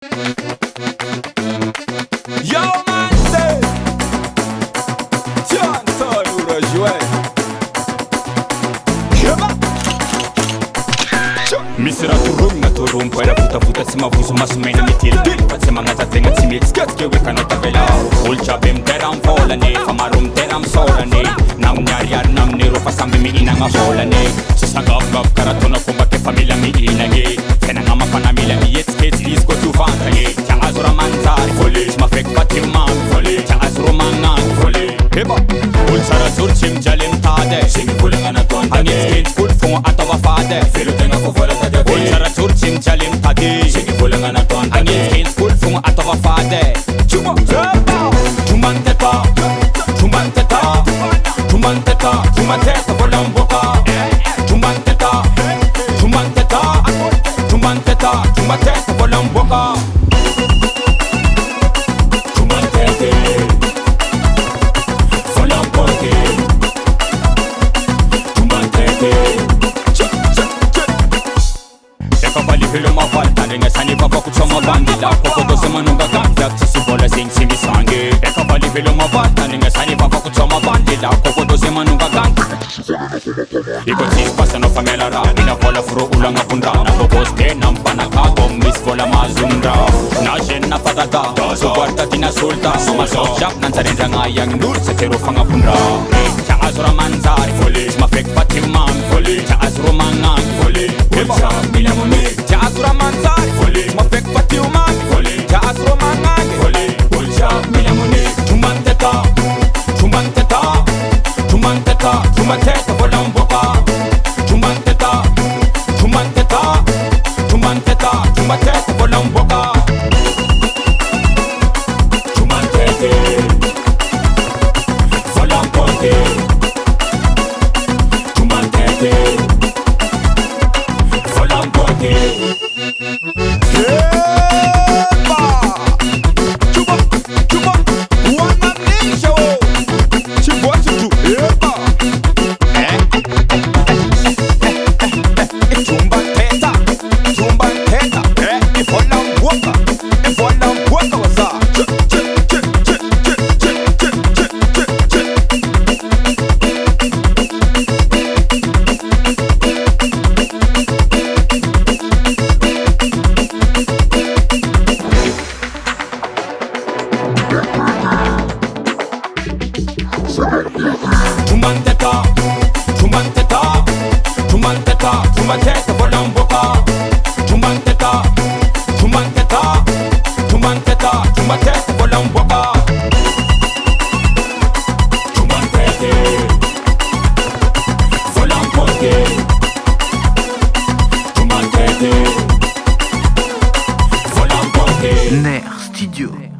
Yo man, say, tiens, toi, nous rejoins. Misera turung na turum pwera puta sima vusu masumena mitil Pat sima ngata tenga timit skat ke weka no tabela Ulcha bim teram fola ne famarum teram sola ne Nam nyariar nam nero pasambi mi ina nga hola ne Sisa gap karatona kumba ke familia mi ina ge Kena nga mapana mila mi yet skates disco tu fanta ge Cha azura manzari foli Sma fek pati mam foli Cha azura mangan foli Heba Ulcha razur chim jalim tade Simi kulenga na tuan tade Angit skate full fung atawa fade Filo tenga kufola tade Ulchara churchim chalim tadi Shiki pulang na tuan tadi Angin skins full fung atawa fade Chuma Chumanteta Chumanteta Chumanteta Chumanteta pulang boka Chumanteta Chumanteta Chumanteta Chumanteta pulang boka Chumantete Pulang boke Chumantete Kapali hilo mavalta Nenga sani baba kuchoma bandila Koko dose manunga ganda Sisi bola sing simi sange Kapali hilo mavalta Nenga sani baba kuchoma bandila Koko dose manunga ganda Iko tis pasa no famela ra Ina bola furo ulanga punda Na boboste nampana kago Miss bola mazundra Na jen na patata Subarta tina sulta Soma sojap Nansarendra ngayang nur Setero fanga pundra Cha azura manzari Foli Sma fek patimam Foli Cha azura mangan Foli Ulcha mila muni Cha azura manzari Foli Sma fek patiuman Foli Cha azura mangan Foli Ulcha mila muni Chumanteta Chumanteta Chumanteta Chumanteta Volam boka Chumanteta Chumanteta Chumanteta Chumanteta Volam boka Chumantete Volam boke Chumantete Volam boke Chuba Wana ninja Chibwatu tu Eba Chumanteta Chumanteta Volam boka Volam boka wasa Chumanteta Chumanteta Chumanteta Chumanteta Volam boka Chumanteta Chumanteta Chumanteta Chumanteta Volam boka Chumantete Volam boke Chumantete Volam boke Ner Studio.